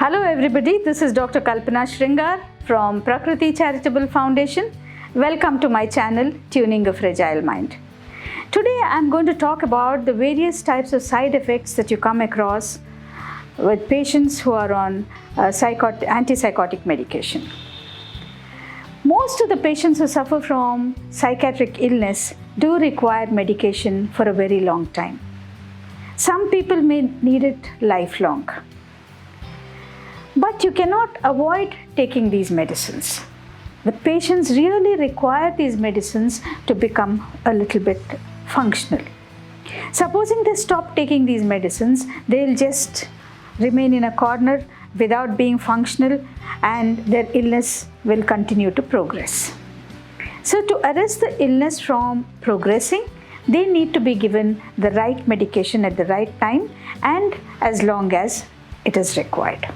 Hello everybody, this is Dr. Kalpana Shringar from Prakriti Charitable Foundation. Welcome to my channel, Tuning a Fragile Mind. Today I'm going to talk about the various types of side effects that you come across with patients who are on antipsychotic medication. Most of the patients who suffer from psychiatric illness do require medication for a very long time. Some people may need it lifelong. But you cannot avoid taking these medicines. The patients really require these medicines to become a little bit functional. Supposing they stop taking these medicines, they'll just remain in a corner without being functional, and their illness will continue to progress. So to arrest the illness from progressing, they need to be given the right medication at the right time and as long as it is required.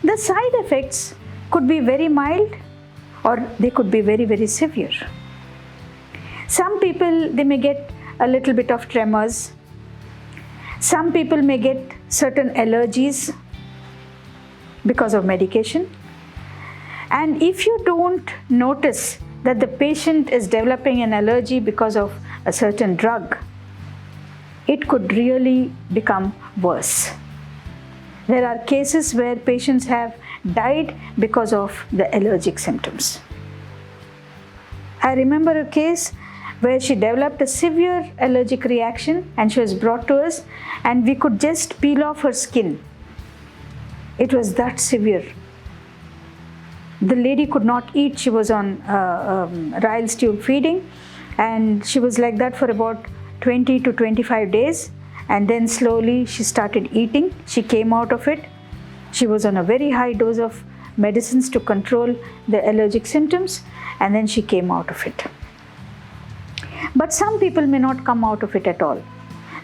The side effects could be very mild or they could be very, very severe. Some people, they may get a little bit of tremors. Some people may get certain allergies because of medication. And if you don't notice that the patient is developing an allergy because of a certain drug, it could really become worse. There are cases where patients have died because of the allergic symptoms. I remember a case where she developed a severe allergic reaction and she was brought to us and we could just peel off her skin. It was that severe. The lady could not eat. She was on Ryle's tube feeding and she was like that for about 20 to 25 days. And then slowly she started eating. She came out of it. She was on a very high dose of medicines to control the allergic symptoms, and then she came out of it. But some people may not come out of it at all.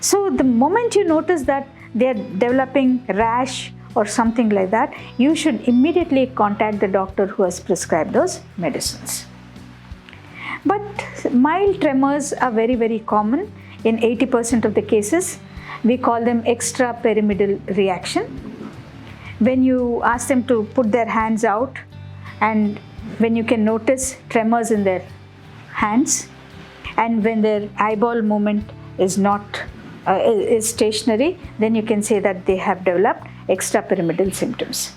So the moment you notice that they are developing rash or something like that, you should immediately contact the doctor who has prescribed those medicines. But mild tremors are very, very common in 80% of the cases. We call them extrapyramidal reaction. When you ask them to put their hands out and when you can notice tremors in their hands and when their eyeball movement is stationary, then you can say that they have developed extrapyramidal symptoms.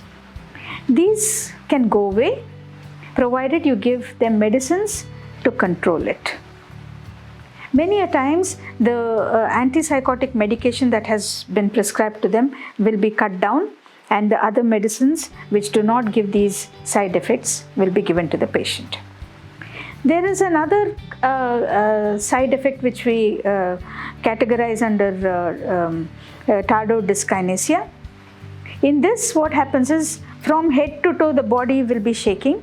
These can go away provided you give them medicines to control it. Many a times the antipsychotic medication that has been prescribed to them will be cut down and the other medicines which do not give these side effects will be given to the patient. There is another side effect which we categorize under tardive dyskinesia. In this, what happens is from head to toe the body will be shaking.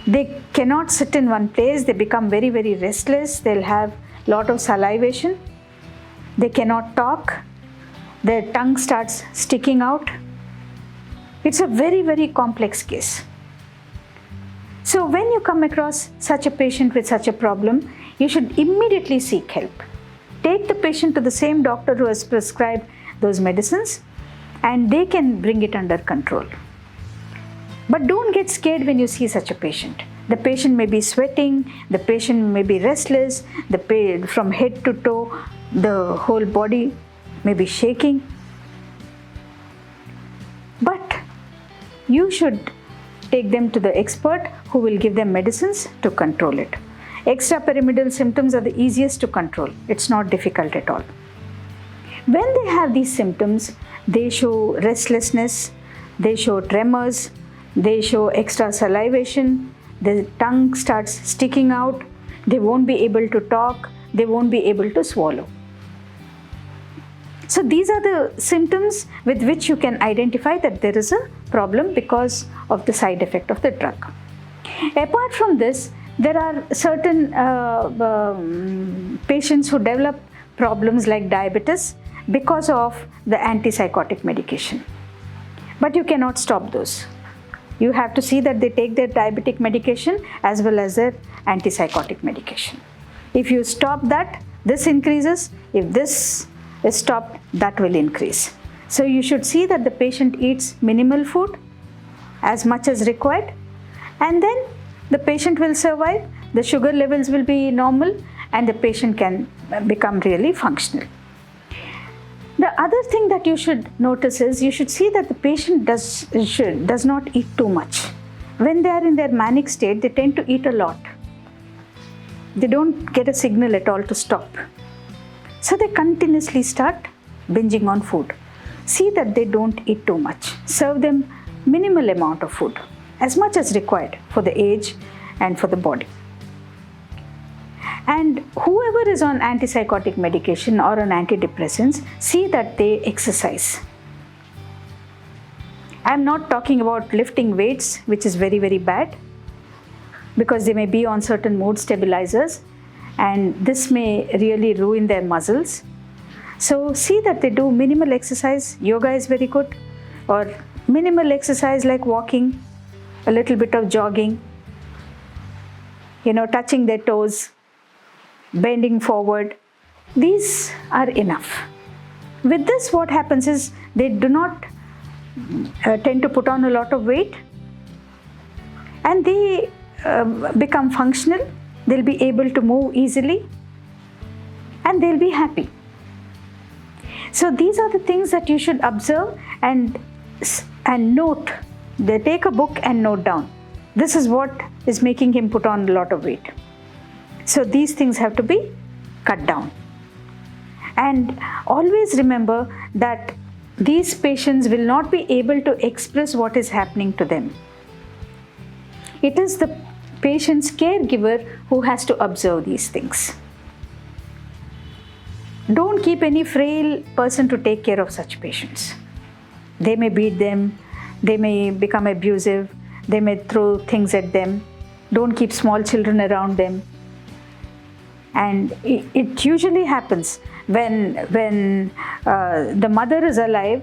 They cannot sit in one place. They become very, very restless. They'll have lot of salivation. They cannot talk. Their tongue starts sticking out. It's a very, very complex case. So when you come across such a patient with such a problem, you should immediately seek help. Take the patient to the same doctor who has prescribed those medicines and they can bring it under control. But don't get scared when you see such a patient. The patient may be sweating, the patient may be restless, from head to toe, the whole body may be shaking. But you should take them to the expert who will give them medicines to control it. Extrapyramidal symptoms are the easiest to control. It's not difficult at all. When they have these symptoms, they show restlessness, they show tremors, they show extra salivation, the tongue starts sticking out, they won't be able to talk, they won't be able to swallow. So these are the symptoms with which you can identify that there is a problem because of the side effect of the drug. Apart from this, there are certain patients who develop problems like diabetes because of the antipsychotic medication. But you cannot stop those. You have to see that they take their diabetic medication as well as their antipsychotic medication. If you stop that, this increases. If this is stopped, that will increase. So you should see that the patient eats minimal food as much as required, and then the patient will survive, the sugar levels will be normal, and the patient can become really functional. The other thing that you should notice is you should see that the patient does not eat too much. When they are in their manic state, they tend to eat a lot. They don't get a signal at all to stop. So they continuously start binging on food. See that they don't eat too much. Serve them minimal amount of food, as much as required for the age and for the body. And whoever is on antipsychotic medication or on antidepressants, see that they exercise. I'm not talking about lifting weights, which is very, very bad, because they may be on certain mood stabilizers and this may really ruin their muscles. So see that they do minimal exercise. Yoga is very good, or minimal exercise like walking, a little bit of jogging, touching their toes, bending forward. These are enough. With this, what happens is they do not tend to put on a lot of weight, and they become functional. They'll be able to move easily, and they'll be happy. So these are the things that you should observe and note. They take a book and note down. This is what is making him put on a lot of weight. So these things have to be cut down. And always remember that these patients will not be able to express what is happening to them. It is the patient's caregiver who has to observe these things. Don't keep any frail person to take care of such patients. They may beat them, they may become abusive, they may throw things at them. Don't keep small children around them. And it usually happens when the mother is alive,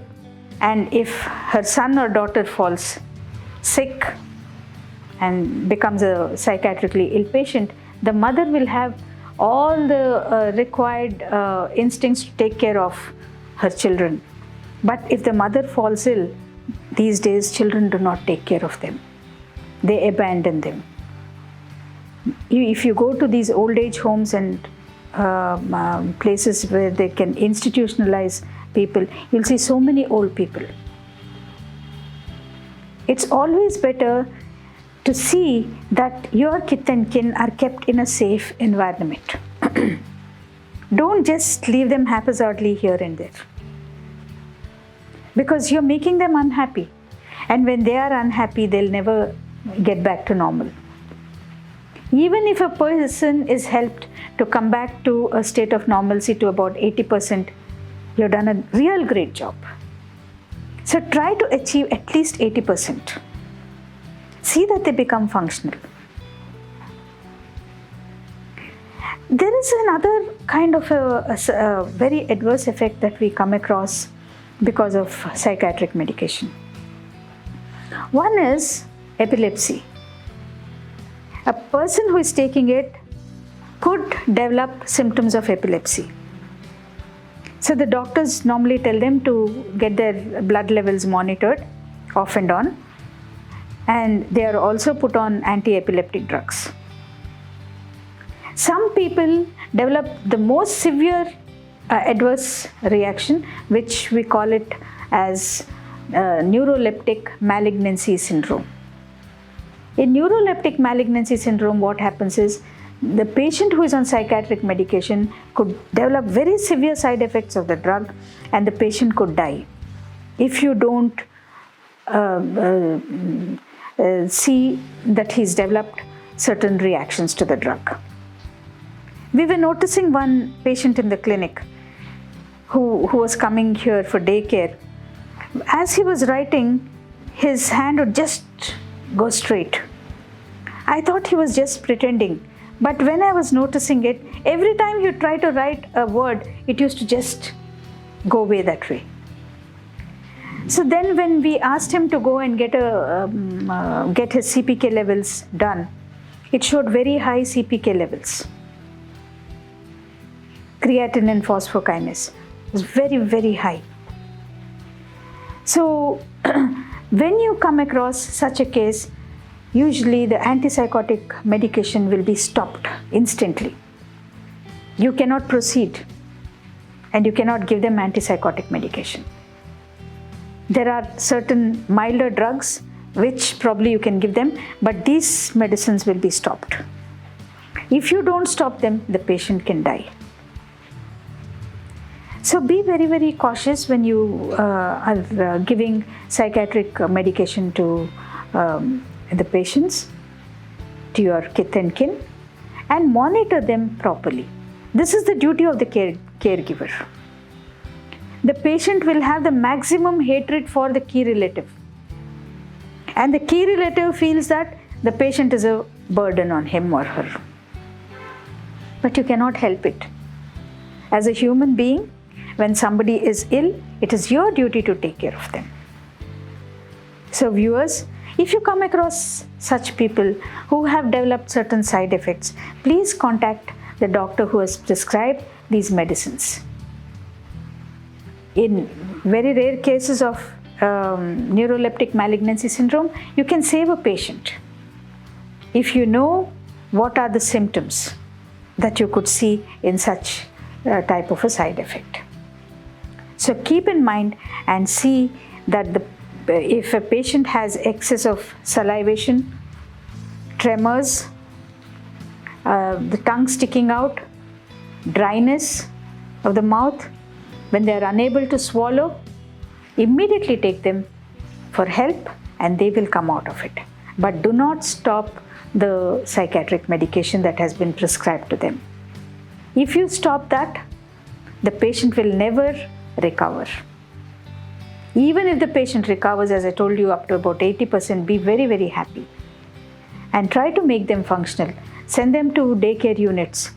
and if her son or daughter falls sick and becomes a psychiatrically ill patient, the mother will have all the required instincts to take care of her children. But if the mother falls ill, these days children do not take care of them. They abandon them. If you go to these old age homes and places where they can institutionalize people, you'll see so many old people. It's always better to see that your kith and kin are kept in a safe environment. Don't just leave them haphazardly here and there, because you're making them unhappy, and when they are unhappy, they'll never get back to normal. Even if a person is helped to come back to a state of normalcy to about 80%, you've done a real great job. So try to achieve at least 80%. See that they become functional. There is another kind of a very adverse effect that we come across because of psychiatric medication. One is epilepsy. A person who is taking it could develop symptoms of epilepsy. So the doctors normally tell them to get their blood levels monitored off and on, and they are also put on anti-epileptic drugs. Some people develop the most severe adverse reaction, which we call it as neuroleptic malignancy syndrome. In neuroleptic malignancy syndrome, what happens is the patient who is on psychiatric medication could develop very severe side effects of the drug, and the patient could die if you don't see that he's developed certain reactions to the drug. We were noticing one patient in the clinic who was coming here for daycare. As he was writing, his hand would just go straight. I thought he was just pretending, but when I was noticing it, every time he would try to write a word, it used to just go away that way. So then when we asked him to go and get his CPK levels done, it showed very high CPK levels. Creatinine phosphokinase was very, very high. So when you come across such a case, usually the antipsychotic medication will be stopped instantly. You cannot proceed and you cannot give them antipsychotic medication. There are certain milder drugs which probably you can give them, but these medicines will be stopped. If you don't stop them, the patient can die. So be very, very cautious when you are giving psychiatric medication to the patients, to your kith and kin, and monitor them properly. This is the duty of the caregiver. The patient will have the maximum hatred for the key relative, and the key relative feels that the patient is a burden on him or her. But you cannot help it. As a human being, when somebody is ill, it is your duty to take care of them. So viewers, if you come across such people who have developed certain side effects, please contact the doctor who has prescribed these medicines. In very rare cases of neuroleptic malignancy syndrome, you can save a patient if you know what are the symptoms that you could see in such type of a side effect. So keep in mind and see that if a patient has excess of salivation, tremors, the tongue sticking out, dryness of the mouth, when they are unable to swallow, immediately take them for help and they will come out of it. But do not stop the psychiatric medication that has been prescribed to them. If you stop that, the patient will never recover. Even if the patient recovers, as I told you, up to about 80%, be very, very happy. And try to make them functional. Send them to daycare units.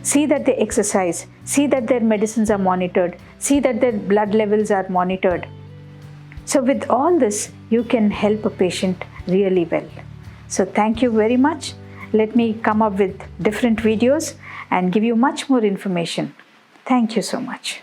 See that they exercise. See that their medicines are monitored. See that their blood levels are monitored. So with all this, you can help a patient really well. So thank you very much. Let me come up with different videos and give you much more information. Thank you so much.